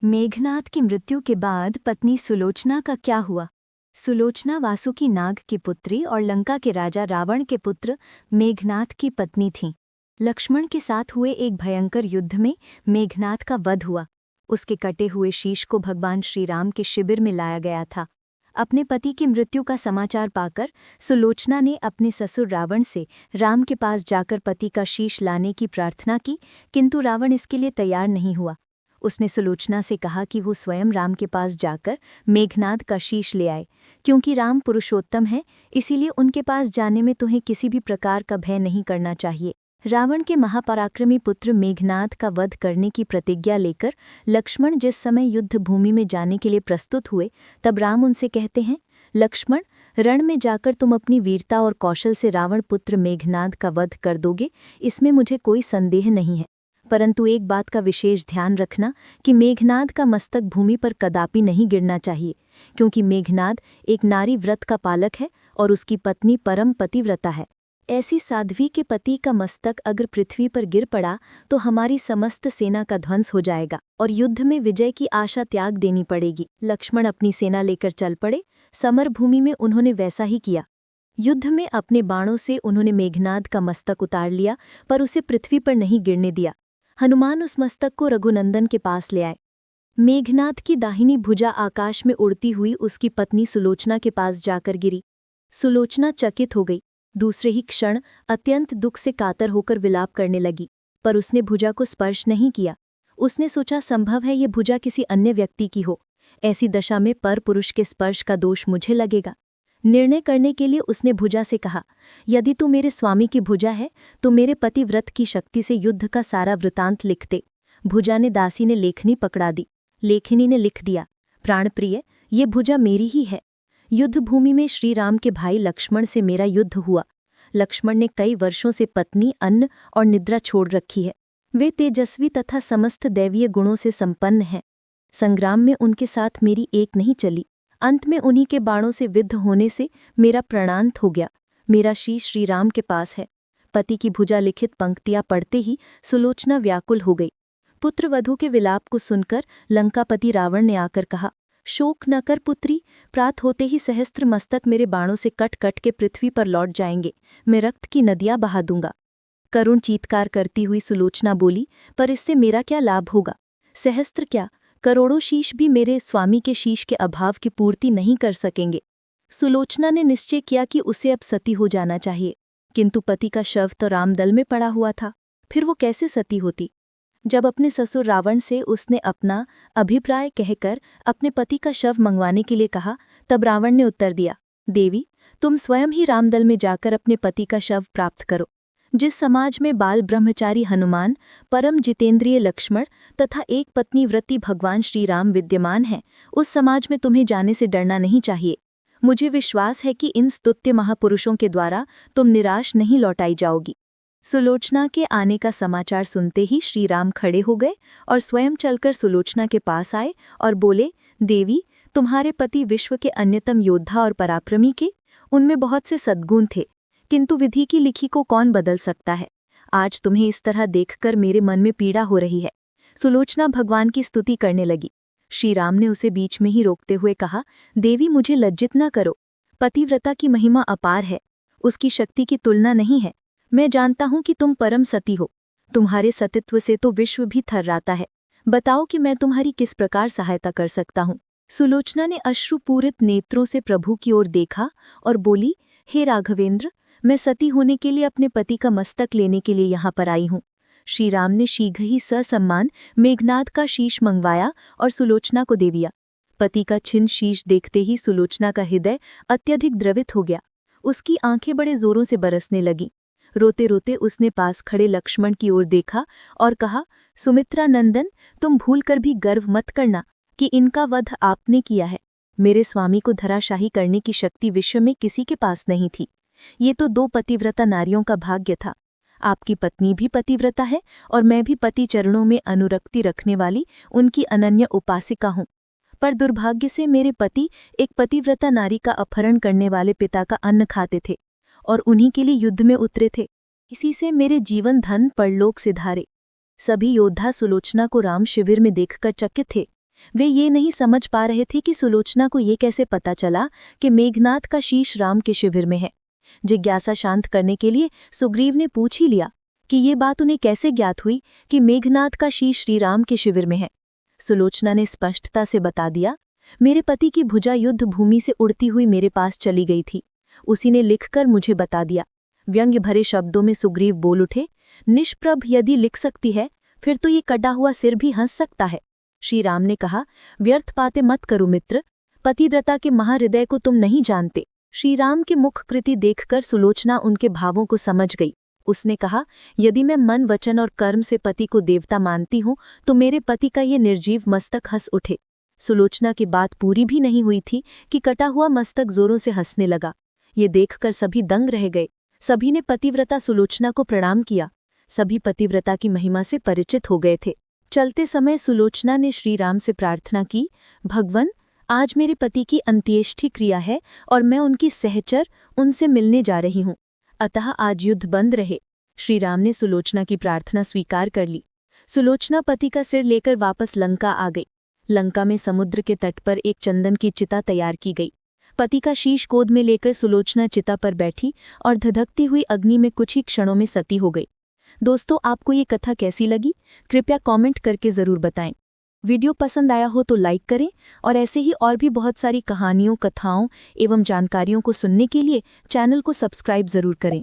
मेघनाद की मृत्यु के बाद पत्नी सुलोचना का क्या हुआ। सुलोचना वासुकी नाग की पुत्री और लंका के राजा रावण के पुत्र मेघनाद की पत्नी थीं। लक्ष्मण के साथ हुए एक भयंकर युद्ध में मेघनाद का वध हुआ। उसके कटे हुए शीश को भगवान श्रीराम के शिविर में लाया गया था। अपने पति की मृत्यु का समाचार पाकर सुलोचना ने अपने ससुर रावण से राम के पास जाकर पति का शीश लाने की प्रार्थना की, किंतु रावण इसके लिए तैयार नहीं हुआ। उसने सुलोचना से कहा कि वो स्वयं राम के पास जाकर मेघनाद का शीश ले आए। क्योंकि राम पुरुषोत्तम है, इसीलिए उनके पास जाने में तुम्हें किसी भी प्रकार का भय नहीं करना चाहिए। रावण के महापराक्रमी पुत्र मेघनाद का वध करने की प्रतिज्ञा लेकर लक्ष्मण जिस समय युद्ध भूमि में जाने के लिए प्रस्तुत हुए, तब राम उनसे कहते हैं, लक्ष्मण, रण में जाकर तुम अपनी वीरता और कौशल से रावण पुत्र मेघनाद का वध कर दोगे, इसमें मुझे कोई संदेह नहीं है। परंतु एक बात का विशेष ध्यान रखना कि मेघनाद का मस्तक भूमि पर कदापि नहीं गिरना चाहिए, क्योंकि मेघनाद एक नारी व्रत का पालक है और उसकी पत्नी परम पतिव्रता है। ऐसी साध्वी के पति का मस्तक अगर पृथ्वी पर गिर पड़ा तो हमारी समस्त सेना का ध्वंस हो जाएगा और युद्ध में विजय की आशा त्याग देनी पड़ेगी। लक्ष्मण अपनी सेना लेकर चल पड़े। समर भूमि में उन्होंने वैसा ही किया। युद्ध में अपने बाणों से उन्होंने मेघनाद का मस्तक उतार लिया, पर उसे पृथ्वी पर नहीं गिरने दिया। हनुमान उस मस्तक को रघुनंदन के पास ले आए। मेघनाद की दाहिनी भुजा आकाश में उड़ती हुई उसकी पत्नी सुलोचना के पास जाकर गिरी। सुलोचना चकित हो गई। दूसरे ही क्षण अत्यंत दुख से कातर होकर विलाप करने लगी, पर उसने भुजा को स्पर्श नहीं किया। उसने सोचा, संभव है ये भुजा किसी अन्य व्यक्ति की हो। ऐसी दशा में पर पुरुष के स्पर्श का दोष मुझे लगेगा। निर्णय करने के लिए उसने भुजा से कहा, यदि तू मेरे स्वामी की भुजा है तो मेरे पति व्रत की शक्ति से युद्ध का सारा वृतांत लिख दे। भुजा ने दासी ने लेखनी पकड़ा दी। लेखनी ने लिख दिया, प्राणप्रिय, ये भुजा मेरी ही है। युद्ध भूमि में श्री राम के भाई लक्ष्मण से मेरा युद्ध हुआ। लक्ष्मण ने कई वर्षों से पत्नी, अन्न और निद्रा छोड़ रखी है। वे तेजस्वी तथा समस्त दैवीय गुणों से संपन्न हैं। संग्राम में उनके साथ मेरी एक नहीं चली। अंत में उन्हीं के बाणों से विद्ध होने से मेरा प्राणांत हो गया। मेरा शीश श्री राम के पास है। पति की भुजा लिखित पंक्तियां पढ़ते ही सुलोचना व्याकुल हो गई। पुत्रवधू के विलाप को सुनकर लंकापति रावण ने आकर कहा, शोक न कर पुत्री, प्रात होते ही सहस्त्र मस्तक मेरे बाणों से कट कट के पृथ्वी पर लौट जाएंगे। मैं रक्त की नदियां बहा दूंगा। करुण चीत्कार करती हुई सुलोचना बोली, पर इससे मेरा क्या लाभ होगा। सहस्त्र क्या, करोड़ों शीश भी मेरे स्वामी के शीश के अभाव की पूर्ति नहीं कर सकेंगे। सुलोचना ने निश्चय किया कि उसे अब सती हो जाना चाहिए, किंतु पति का शव तो रामदल में पड़ा हुआ था, फिर वो कैसे सती होती। जब अपने ससुर रावण से उसने अपना अभिप्राय कहकर अपने पति का शव मंगवाने के लिए कहा, तब रावण ने उत्तर दिया, देवी, तुम स्वयं ही रामदल में जाकर अपने पति का शव प्राप्त करो। जिस समाज में बाल ब्रह्मचारी हनुमान, परम जितेंद्रिय लक्ष्मण तथा एक पत्नी व्रती भगवान श्री राम विद्यमान हैं, उस समाज में तुम्हें जाने से डरना नहीं चाहिए। मुझे विश्वास है कि इन स्तुत्य महापुरुषों के द्वारा तुम निराश नहीं लौटाई जाओगी। सुलोचना के आने का समाचार सुनते ही श्री राम खड़े हो गए और स्वयं चलकर सुलोचना के पास आए और बोले, देवी, तुम्हारे पति विश्व के अन्यतम योद्धा और पराक्रमी के, उनमें बहुत से सद्गुण थे, किंतु विधि की लिखी को कौन बदल सकता है। आज तुम्हें इस तरह देखकर मेरे मन में पीड़ा हो रही है। सुलोचना भगवान की स्तुति करने लगी। श्री राम ने उसे बीच में ही रोकते हुए कहा, देवी, मुझे लज्जित न करो। पतिव्रता की महिमा अपार है, उसकी शक्ति की तुलना नहीं है। मैं जानता हूं कि तुम परम सती हो। तुम्हारे सतित्व से तो विश्व भी थर्राता है। बताओ कि मैं तुम्हारी किस प्रकार सहायता कर सकता हूँ। सुलोचना ने अश्रुपूरित नेत्रों से प्रभु की ओर देखा और बोली, हे राघवेंद्र, मैं सती होने के लिए अपने पति का मस्तक लेने के लिए यहाँ पर आई हूँ। श्री राम ने शीघ्र ही ससम्मान मेघनाद का शीश मंगवाया और सुलोचना को दे दिया। पति का छिन्न शीश देखते ही सुलोचना का हृदय अत्यधिक द्रवित हो गया। उसकी आंखें बड़े जोरों से बरसने लगीं। रोते रोते उसने पास खड़े लक्ष्मण की ओर देखा और कहा, सुमित्रा नंदन, तुम भूलकर भी गर्व मत करना कि इनका वध आपने किया है। मेरे स्वामी को धराशाही करने की शक्ति विश्व में किसी के पास नहीं थी। ये तो दो पतिव्रता नारियों का भाग्य था। आपकी पत्नी भी पतिव्रता है और मैं भी पति चरणों में अनुरक्ति रखने वाली उनकी अनन्य उपासिका हूँ। पर दुर्भाग्य से मेरे पति एक पतिव्रता नारी का अपहरण करने वाले पिता का अन्न खाते थे और उन्हीं के लिए युद्ध में उतरे थे। इसी से मेरे जीवन धन परलोक सिधारे। सभी योद्धा सुलोचना को राम शिविर में देखकर चकित थे। वे ये नहीं समझ पा रहे थे कि सुलोचना को ये कैसे पता चला कि मेघनाथ का शीश राम के शिविर में है। जिज्ञासा शांत करने के लिए सुग्रीव ने पूछ ही लिया कि ये बात उन्हें कैसे ज्ञात हुई कि मेघनाथ का शीश श्री राम के शिविर में है। सुलोचना ने स्पष्टता से बता दिया, मेरे पति की भुजा युद्ध भूमि से उड़ती हुई मेरे पास चली गई थी, उसी ने लिखकर मुझे बता दिया। व्यंग्य भरे शब्दों में सुग्रीव बोल उठे, निष्प्रभ यदि लिख सकती है फिर तो ये कटा हुआ सिर भी हंस सकता है। श्री राम ने कहा, व्यर्थ बातें मत करो मित्र, पतिव्रता के महाहृदय को तुम नहीं जानते। श्री राम के मुख कृति देखकर सुलोचना उनके भावों को समझ गई। उसने कहा, यदि मैं मन वचन और कर्म से पति को देवता मानती हूँ तो मेरे पति का ये निर्जीव मस्तक हंस उठे। सुलोचना की बात पूरी भी नहीं हुई थी कि कटा हुआ मस्तक जोरों से हंसने लगा। ये देखकर सभी दंग रह गए। सभी ने पतिव्रता सुलोचना को प्रणाम किया। सभी पतिव्रता की महिमा से परिचित हो गए थे। चलते समय सुलोचना ने श्री राम से प्रार्थना की, भगवन, आज मेरे पति की अंत्येष्टि क्रिया है और मैं उनकी सहचर उनसे मिलने जा रही हूँ, अतः आज युद्ध बंद रहे। श्री राम ने सुलोचना की प्रार्थना स्वीकार कर ली। सुलोचना पति का सिर लेकर वापस लंका आ गई। लंका में समुद्र के तट पर एक चंदन की चिता तैयार की गई। पति का शीश गोद में लेकर सुलोचना चिता पर बैठी और धधकती हुई अग्नि में कुछ ही क्षणों में सती हो गई। दोस्तों, आपको ये कथा कैसी लगी? कृपया कमेंट करके ज़रूर बताएं। वीडियो पसंद आया हो तो लाइक करें और ऐसे ही और भी बहुत सारी कहानियों, कथाओं एवं जानकारियों को सुनने के लिए चैनल को सब्सक्राइब ज़रूर करें।